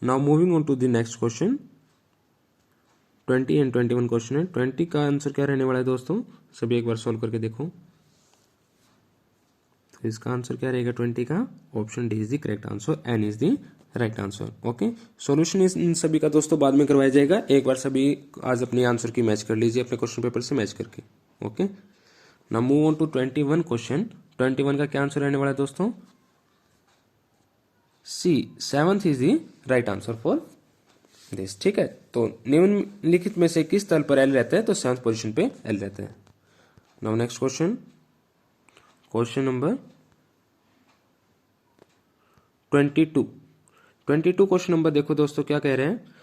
Now moving on to the next question. 20 and 21 question है। 20 का answer क्या रहने वाला है दोस्तों, सभी एक बार सॉल्व करके देखो। तो इसका आंसर क्या रहेगा 20 का, option D is the correct answer, N is the right answer. Okay, solution इन सभी का दोस्तों बाद में करवाया जाएगा। एक बार सभी आज अपनी आंसर की मैच कर लीजिए अपने क्वेश्चन पेपर से मैच करके। Okay, now move on to 21 question. 21 का क्या आंसर रहने वाला है दोस्तों, C 7th is the right answer for this. ठीक है, तो निम्नलिखित में से किस तल पर एल रहता है, तो 7th पोजीशन पे एल रहता है। Now next question, question number 22। 22 question number देखो दोस्तों क्या कह रहे हैं,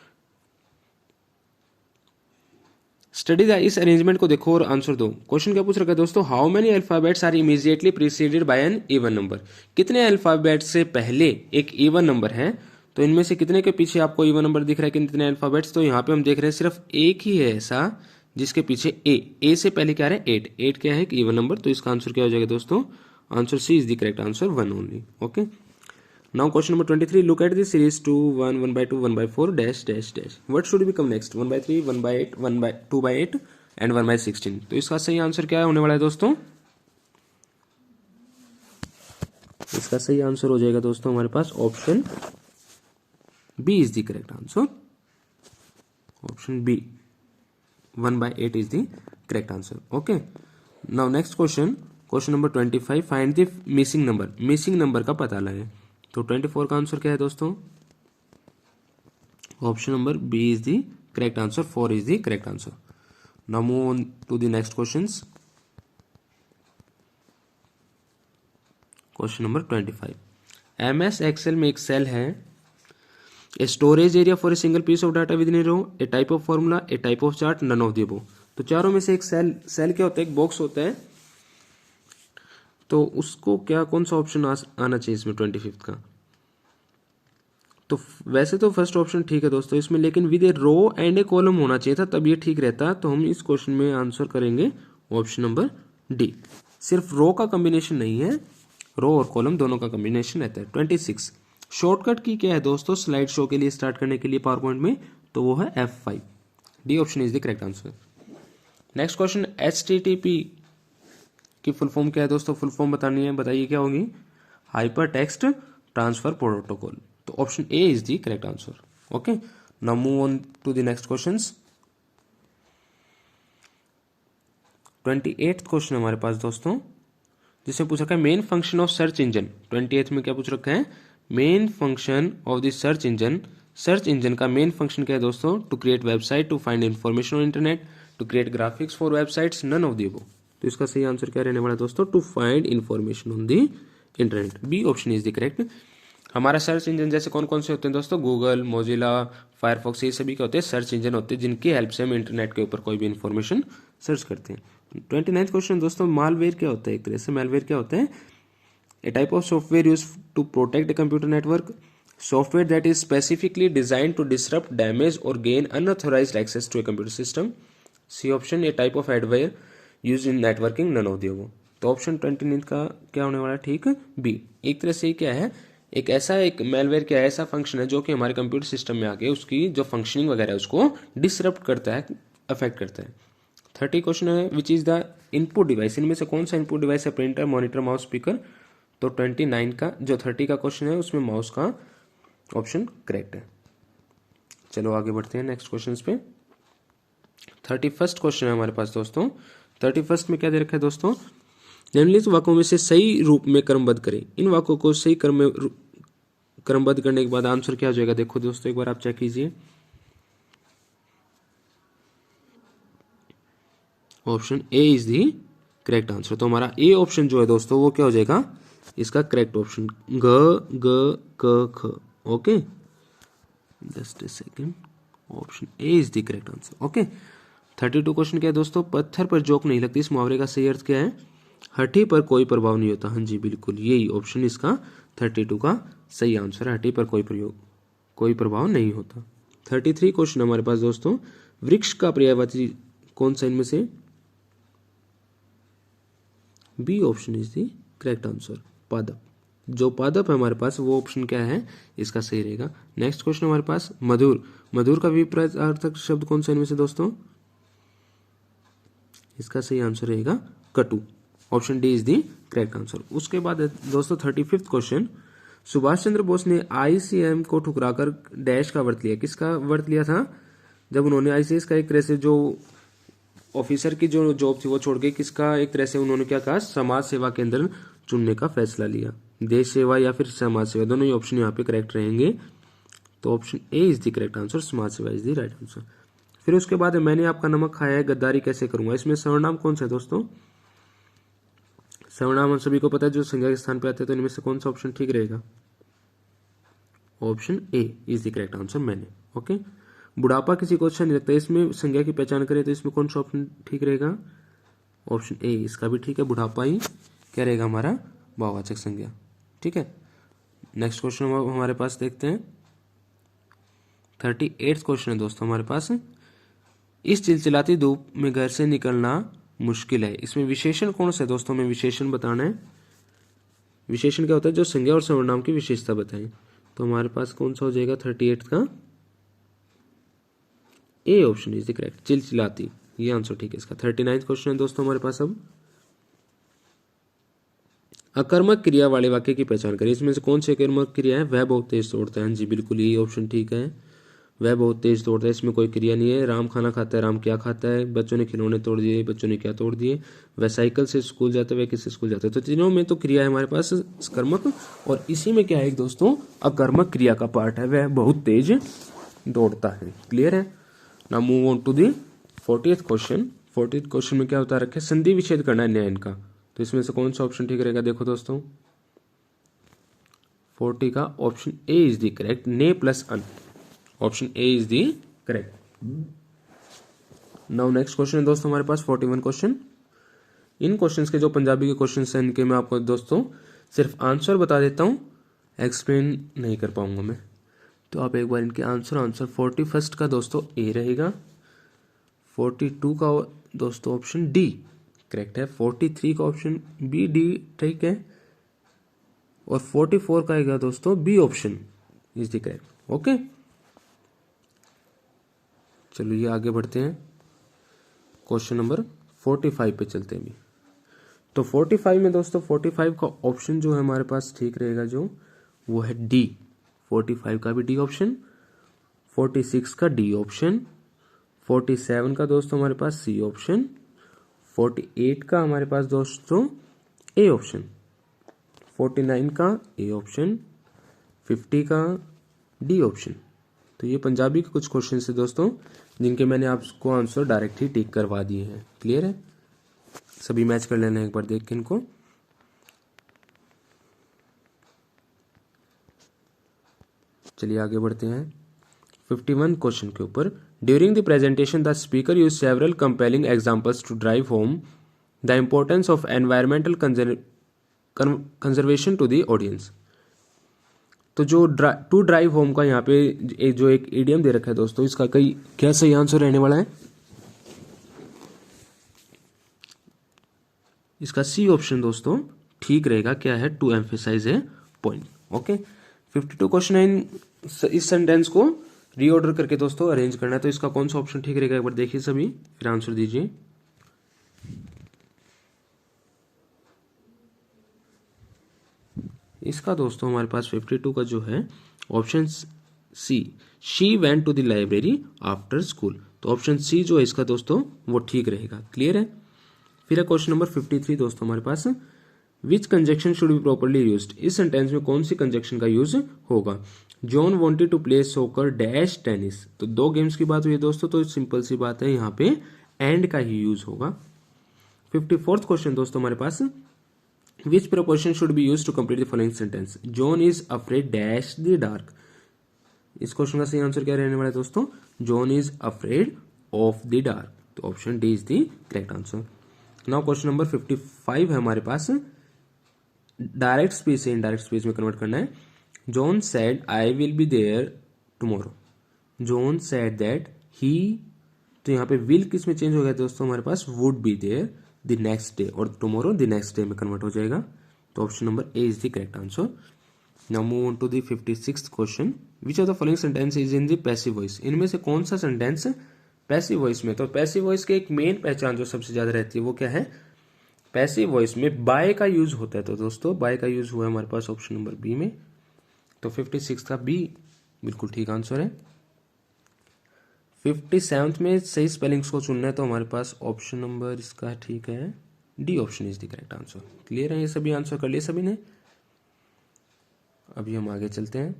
स्टडी द इस अरेंजमेंट को देखो और आंसर दो। क्वेश्चन क्या पूछ रखा है दोस्तों, how many alphabets are immediately preceded by an even number. कितने अल्फाबेट से पहले एक इवन नंबर है, तो इनमें से कितने के पीछे आपको इवन नंबर दिख रहा है, कितने अल्फाबेट्स, तो यहाँ पे हम देख रहे हैं सिर्फ एक ही है ऐसा जिसके पीछे ए से पहले क्या है 8। 8 क्या है, एक इवन नंबर, तो इसका आंसर क्या हो जाएगा दोस्तों, answer C is the correct answer, 1 only. Okay, now question number 23, look at the series 2 1 1 by 2 1 by 4 dash dash dash, what should become next, 1 by 3 1 by 8 1 by 2 by 8 and 1 by 16। तो इसका सही answer क्या होने वाला है दोस्तों, इसका सही आंसर हो जाएगा दोस्तों हमारे पास option B is the correct answer, option B 1 by 8 is the correct answer. Okay, now next question, question number 25, find the missing number. Missing number का पता लगाएं। तो 24 का आंसर क्या है दोस्तों, option number B is the correct answer, 4 is the correct answer. Now move on to the next questions. Question number 25, MS Excel में एक सेल है, a storage area for a single piece of data within a row, a type of formula, a type of chart, none of the above. तो चारों में से एक cell क्या होता है, एक बॉक्स होता है, तो उसको क्या कौन सा ऑप्शन आना चाहिए इसमें 25 का, तो वैसे तो फर्स्ट ऑप्शन ठीक है दोस्तों इसमें, लेकिन with a row and a column होना चाहिए था, तब ये ठीक रहता। तो हम इस क्वेश्चन में आंसर करेंगे ऑप्शन नंबर डी। सिर्फ रो का कॉम्बिनेशन नहीं है, रो और कॉलम दोनों का कॉम्बिनेशन रहता है। 26, शॉर्टकट की क्या है दोस्तों स्लाइड शो के लिए स्टार्ट करने के लिए पावर पॉइंट में, तो वो है F5। D option is the correct answer. Next question, HTTP की फुल फॉर्म क्या है दोस्तों, फुल फॉर्म बतानी है, बताइए क्या होगी, हाइपर टेक्स्ट ट्रांसफर प्रोटोकॉल। तो option A is the correct answer. Okay, now move on to the next questions. 28th question हमारे पास दोस्तों, जिसमें पूछ रखा है main function of search engine. 28th में क्या पूछ रखा है, main function of the search engine. Search engine का मेन फंक्शन क्या है दोस्तों, to create website, to find information on internet, to create graphics for websites, none of the above. तो इसका सही आंसर क्या रहने वाला है दोस्तों, to find information on the internet. B option is the correct. हमारा सर्च इंजन जैसे कौन कौन से होते हैं दोस्तों, गूगल, मोजिला, फायरफॉक्स, ये सभी क्या होते हैं सर्च इंजन होते हैं, जिनकी हेल्प से हम इंटरनेट के ऊपर कोई भी इंफॉर्मेशन सर्च करते हैं। 29th क्वेश्चन दोस्तों, मालवेयर क्या होता है, एक तरह से मालवेयर क्या होता है, a type of software use to protect the computer network, software that is specifically design to disrupt, damage और gain unauthorised access to a computer system. C option, a type of hardware use in networking, none of the above. तो option 29 का क्या होने वाला है, ठीक है, B. एक तरह से क्या है, एक ऐसा एक मेलवेयर क्या ऐसा फंक्शन है जो कि हमारे कंप्यूटर सिस्टम में आके उसकी जो फंक्शनिंग वगैरह है उसको डिसरप्ट करता है, अफेक्ट करता है। 30 क्वेश्चन है, which is the input device, इनमें से कौन सा इनपुट डिवाइस है, प्रिंटर, मॉनिटर, माउस, स्पीकर। तो 29 का जो 30 का क्वेश्चन है उसमें माउस का ऑप्शन करेक्ट है। चलो आगे बढ़ते हैं नेक्स्ट क्वेश्चन पे। 31st क्वेश्चन है हमारे पास दोस्तों। 31st में क्या दे रखा है दोस्तों, निम्नलिखित वाक्यों में से सही रूप में क्रमबद्ध करें। इन वाक्यों को सही क्रम में क्रमबद्ध करने के बाद आंसर क्या हो जाएगा, देखो दोस्तों एक बार आप चेक कीजिए। Option A is the correct answer. तो हमारा ए ऑप्शन जो है दोस्तों वो क्या हो जाएगा, इसका करेक्ट ऑप्शन, ग ग क ख। Okay, just a second, option A is the correct answer. Okay, 32 question क्या है दोस्तों, पत्थर पर जोक नहीं लगती, इस मुहावरे का सही अर्थ क्या है, हड्डी पर कोई प्रभाव नहीं होता। हाँ जी बिल्कुल, यही ऑप्शन इसका 32 का सही आंसर है, हड्डी पर कोई प्रभाव नहीं होता। 33 क्वेश्चन हमारे पास दोस्तों, वृक्ष का पर्यायवाची कौन सा इनमें से, B option is the correct answer, पादप। जो पादप है हमारे पास वो ऑप्शन क्या है इसका सही रहेगा। नेक्स्ट क्वेश्चन हमारे पास मधुर, मधुर का विपरीतार्थक शब्द कौन सा इनमें से दोस्तों? इसका सही आंसर रहेगा कटु। Option D is the correct answer. उसके बाद दोस्तों 35th क्वेश्चन, सुभाष चंद्र बोस ने आईसीएम को ठुकराकर डैश का व्रत लिया। किसका व्रत लिया था? जब उन्होंने आईसीएस का एक तरह से जो ऑफिसर की जो जॉब थी वो छोड़ के किसका एक तरह से उन्होंने क्या कहा, समाज सेवा के अंदर चुनने का फैसला लिया। देश सेवा या फिर समाज सेवा, दोनों ही ऑप्शन यहाँ पे करेक्ट रहेंगे। तो option A is the correct answer, समाज सेवा इज द राइट आंसर। फिर उसके बाद मैंने आपका नमक खाया है, गद्दारी कैसे करूंगा। इसमें सर्वनाम कौन सा है दोस्तों? सर्वनाम हम सभी को पता है जो संज्ञा के स्थान पे आते हैं, तो इनमें से कौन सा ऑप्शन ठीक रहेगा? Option A is the correct answer, मैंने। ओके। बुढ़ापा किसी को अच्छा नहीं लगता, इसमें संज्ञा की पहचान करें तो इसमें कौन सा ऑप्शन ठीक रहेगा? ऑप्शन ए, इसका भी ठीक है, बुढ़ापा ही क्या रहेगा हमारा भाववाचक संज्ञा। ठीक है। नेक्स्ट क्वेश्चन हमारे पास देखते हैं 38th क्वेश्चन है दोस्तों हमारे पास, इस चिलचिलाती धूप में घर से निकलना मुश्किल है। इसमें विशेषण कौन सा है दोस्तों? हमें विशेषण बताना है। विशेषण क्या होता है? जो संज्ञा और सर्वनाम की विशेषता बताएं। तो हमारे पास कौन सा हो जाएगा 38 का? A option is the correct, चिलचिलाती, ये आंसर ठीक है इसका। 39th क्वेश्चन है दोस्तों हमारे पास अब, अकर्मक क्रिया वाले वाक्य की पहचान करें। इसमें से कौन सी अकर्मक क्रिया है? वह बहुत तेज दौड़ता है। जी बिल्कुल, यही ऑप्शन ठीक है, वह बहुत तेज दौड़ता है। इसमें कोई क्रिया नहीं है। राम खाना खाता है, राम क्या खाता है? बच्चों ने खिलौने तोड़ दिए, बच्चों ने क्या तोड़ दिए? वह साइकिल से स्कूल जाते, वह किससे स्कूल जाते हैं? तो तीनों में तो क्रिया है हमारे पास कर्मक, और इसी में क्या है दोस्तों? अकर्मक क्रिया का पार्ट है, वह बहुत तेज दौड़ता है। क्लियर है ना? Move on to the 40th question. 40th question में क्या होता रखे? संधि विच्छेद करना है न्याय का। तो इसमें से कौन सा ऑप्शन ठीक रहेगा? देखो दोस्तों 40 का option A is the correct, ने प्लस अन। Option A is the correct. Now next question है दोस्तों हमारे पास 41 क्वेश्चन। इन क्वेश्चंस के जो पंजाबी के क्वेश्चंस हैं इनके मैं आपको दोस्तों सिर्फ आंसर बता देता हूं, एक्सप्लेन नहीं कर पाऊंगा मैं। तो आप एक बार इनके आंसर 41st का दोस्तों ए रहेगा, 42 का दोस्तों ऑप्शन डी करेक्ट है, 43 का ऑप्शन बी डी ठीक है, और 44 का आएगा दोस्तों B option is the correct. Okay, चलिए आगे बढ़ते हैं, क्वेश्चन नंबर 45 पे चलते हैं। तो 45 में दोस्तों 45 का ऑप्शन जो है हमारे पास ठीक रहेगा जो वो है डी। 45 का भी डी ऑप्शन, 46 का डी ऑप्शन, 47 का दोस्तों हमारे पास सी ऑप्शन, 48 का हमारे पास दोस्तों ए ऑप्शन, 49 का ए ऑप्शन, 50 का डी ऑप्शन। तो ये पंजाबी के कुछ क्वेश्चन है दोस्तों जिनके मैंने आपको आंसर डायरेक्ट ही टिक करवा दिए हैं। क्लियर है? सभी मैच कर लेना एक बार देख के इनको। चलिए आगे बढ़ते हैं 51 क्वेश्चन के ऊपर। During the presentation the speaker use several compelling examples to drive home the importance of environmental conservation to the audience. तो जो टू ड्राइव होम का यहाँ पे जो एक इडियम दे रखा है दोस्तों, इसका कई क्या सही आंसर रहने वाला है? इसका सी ऑप्शन दोस्तों ठीक रहेगा। क्या है? To emphasize a point. Okay, 52 question है, इस सेंटेंस को रीऑर्डर करके दोस्तों अरेंज करना है। तो इसका कौन सा ऑप्शन ठीक रहेगा एक बार देखिए सभी, फिर आंसर दीजिए। इसका दोस्तों हमारे पास 52 का जो है option C, she went to the library after school. तो ऑप्शन सी जो है इसका दोस्तों वो ठीक रहेगा। क्लियर है? फिर है क्वेश्चन नंबर 53 दोस्तों हमारे पास, which conjunction should be properly used. इस सेंटेंस में कौन सी कंजक्शन का यूज होगा? John wanted to play soccer dash tennis. तो दो गेम्स की बात हुई है दोस्तों, तो सिंपल सी बात है यहाँ पे एंड का ही यूज होगा। 54th क्वेश्चन दोस्तों हमारे पास, which preposition should be use to complete the following sentence. John is afraid dash the dark. इस क्वेश्चन का सही आंसर क्या रहने वाला है दोस्तों? John is afraid of the dark. तो option D is the correct answer. Now question number 55 है हमारे पास, डायरेक्ट स्पीच से इनडायरेक्ट स्पीच में कन्वर्ट करना है। John said I will be there tomorrow. John said that he, तो यहाँ पे विल किस में चेंज हो गया दोस्तों हमारे पास? Would be there the next day, और टुमारो द नेक्स्ट डे में कन्वर्ट हो जाएगा। तो option number A is the correct answer. Now move on to the 56th question. Which of the following sentence is in the passive voice? इनमें से कौन सा sentence passive voice में? तो पैसिव वॉइस की एक मेन पहचान जो सबसे ज्यादा रहती है वो क्या है? पैसिव वॉइस में बाय का यूज होता है। तो दोस्तों बाय का यूज हुआ है हमारे पास ऑप्शन नंबर बी में, तो 56 का बी बिल्कुल ठीक आंसर है। 57th में सही स्पेलिंग्स को चुनना है तो हमारे पास ऑप्शन नंबर इसका ठीक है D, option is the correct answer. Clear है? ये सभी आंसर कर लिए सभी ने। अभी हम आगे चलते हैं,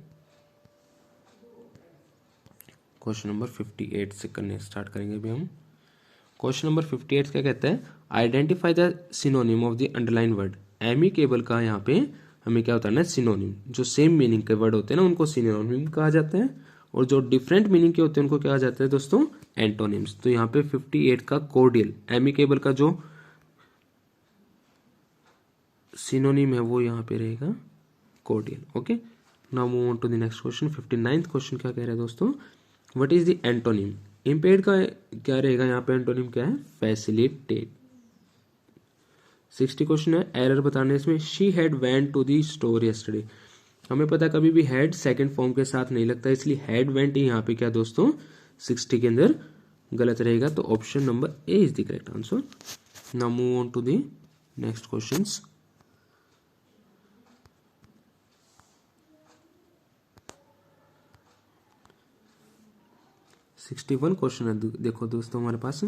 क्वेश्चन नंबर 58 से करने स्टार्ट करेंगे अभी हम। क्वेश्चन नंबर 58 क्या कहता है? Identify the synonym of the underline word. Amicable का यहाँ पे हमें क्या होता है ना, सिनोनिम। जो सेम मीनिंग के वर्ड होते हैं ना उनको सिनोनिम कहा जाता है, और जो डिफरेंट मीनिंग के होते हैं उनको क्या कहा जाता है दोस्तों? एंटोनिम्स। तो यहाँ पे 58 का कोर्डियल, एमिकेबल का जो सिनोनिम है वो यहाँ पे रहेगा cordial. Okay, now move on to the next question. 59th question क्या कह रहा है दोस्तों? What is the antonym? Impaired का क्या रहेगा यहाँ पे? एंटोनिम क्या है? फैसिलिटेट। 60 क्वेश्चन है, एरर बताने इसमें। She had went to the store yesterday. हमें पता कभी भी हैड सेकंड फॉर्म के साथ नहीं लगता, इसलिए हैड वेंट यहाँ पे क्या दोस्तों 60 के अंदर गलत रहेगा, तो option number A is the correct answer. Now move on to the next questions. Question है, देखो दोस्तों हमारे पास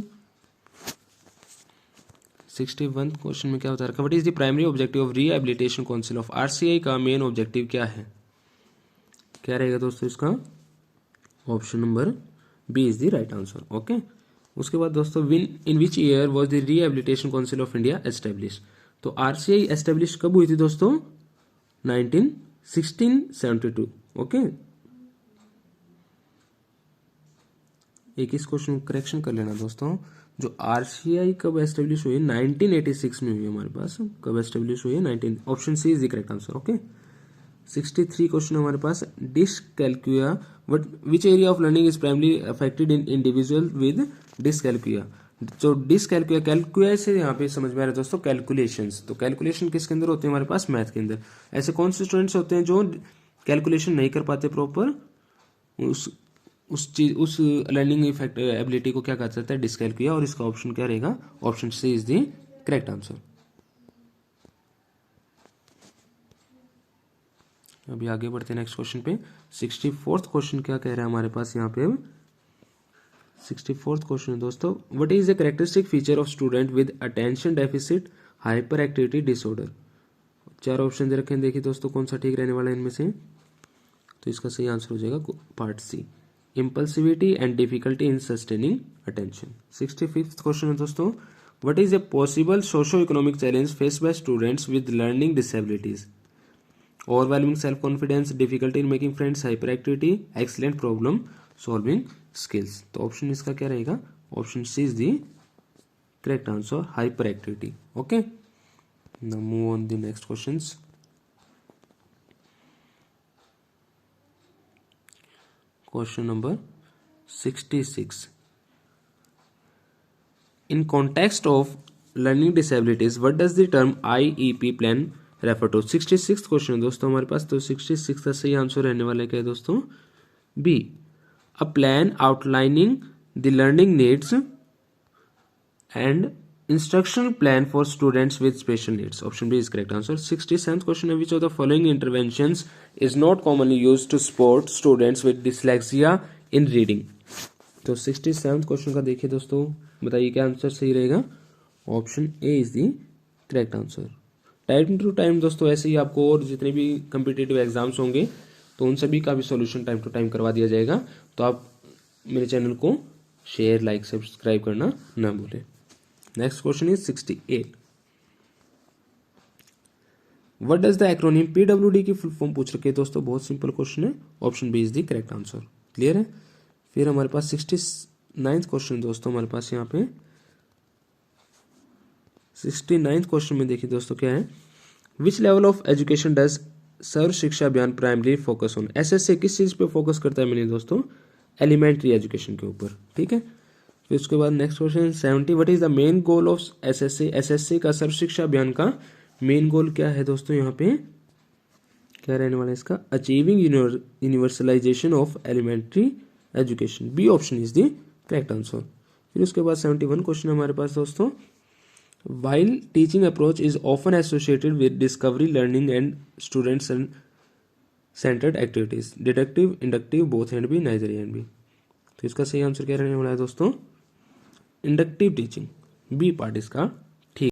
61 क्वेश्चन में क्या बता रखा? What is the primary objective of rehabilitation council of? RCI का मेन ऑब्जेक्टिव क्या है? क्या रहेगा दोस्तों इसका? Option number B is the right answer. Okay, उसके बाद दोस्तों in which year was the rehabilitation council of India establish? तो आरसीआई एस्टेब्लिश कब हुई थी दोस्तों? 1672। ओके, एक इस क्वेश्चन करेक्शन कर लेना दोस्तों। जो आरसीआई कब एस्टेब्लिश हुई? 1986 में हुई हमारे पास। कब एस्टेब्लिश हुई है? 19। Option C is the correct answer. Okay, 63 question हमारे पास। Dyscalculia, but which area of learning is primarily affected in individual with dyscalculia? जो डिसकैल्कुलिया, कैलकुलिया से यहाँ पे समझ में आ रहा है दोस्तों कैलकुलेशंस। तो कैलकुलेशन किसके अंदर होते हैं हमारे पास? मैथ के अंदर। ऐसे कौन से स्टूडेंट्स होते हैं जो कैलकुलेशन नहीं कर पाते प्रॉपर? उस लर्निंग इफेक्ट एबिलिटी को क्या कहा जाता है? डिसकैल्कुलिया। और इसका ऑप्शन क्या रहेगा? Option C is the correct answer. अभी आगे बढ़ते हैं नेक्स्ट क्वेश्चन पे। 64th क्वेश्चन क्या कह रहा है हमारे पास यहाँ पे? 64th क्वेश्चन है दोस्तों, what is the characteristic feature of student with attention deficit hyper activity disorder? 4 option दे रखे हैं, देखिए दोस्तों कौन सा ठीक रहने वाला है इनमें से? तो इसका सही आंसर हो जाएगा part C, impulsivity and difficulty in sustaining attention। 65th question है दोस्तों, what is a possible socio-economic challenge faced by students with learning disabilities? Overwhelming self-confidence, difficulty in making friends, hyperactivity, excellent problem solving skills। तो option इसका क्या रहेगा? Option C is the correct answer, hyper activity. Okay, now move on the next questions. Question number 66. In context of learning disabilities, what does the term IEP plan refer to? 66th question है दोस्तों हमारे पास। तो 66 का सही answer रहने वाला है क्या है दोस्तों? B, a plan outlining the learning needs and instructional plan for students with special needs. Option B is correct answer. 67th question है, which of the following interventions is not commonly used to support students with dyslexia in reading? तो 67th question का देखिए दोस्तों, बताइए क्या answer सही रहेगा? Option A is the correct answer. Time to time दोस्तों ऐसे ही आपको और जितने भी कम्पिटेटिव एग्जाम्स होंगे तो उन सभी का भी सॉल्यूशन टाइम टू टाइम करवा दिया जाएगा। तो आप मेरे चैनल को शेयर, लाइक, सब्सक्राइब करना ना भूलें। Next question is 68। What does the acronym PWD की फुल फॉर्म पूछ रखी है दोस्तों? बहुत सिंपल क्वेश्चन है, option B is the correct answer. Clear है? फिर हमारे पास 69th क्वेश्चन दोस्तों हमारे पास यहाँ पे 69th क्वेश्चन में देखिए दोस्तों क्या है? Which level of education does Sarva Shiksha Abhiyan primary focus on? SSA किस चीज पे फोकस करता है मेरे दोस्तों? एलिमेंट्री एजुकेशन के ऊपर। ठीक है, फिर उसके बाद next question 70। What is the main goal of SSA? SSA का सर्व शिक्षा अभियान का मेन गोल क्या है दोस्तों, यहाँ पे क्या रहने वाला है इसका, achieving universalization of elementary education. B option is the correct answer. फिर उसके बाद 71 क्वेश्चन हमारे पास दोस्तों, while teaching approach is often associated with discovery learning and students centered activities, deductive, inductive, both and B, neither and B. तो इसका सही answer क्या रहने वाला है दोस्तों, इंडक्टिव टीचिंग, बी पार्ट इसका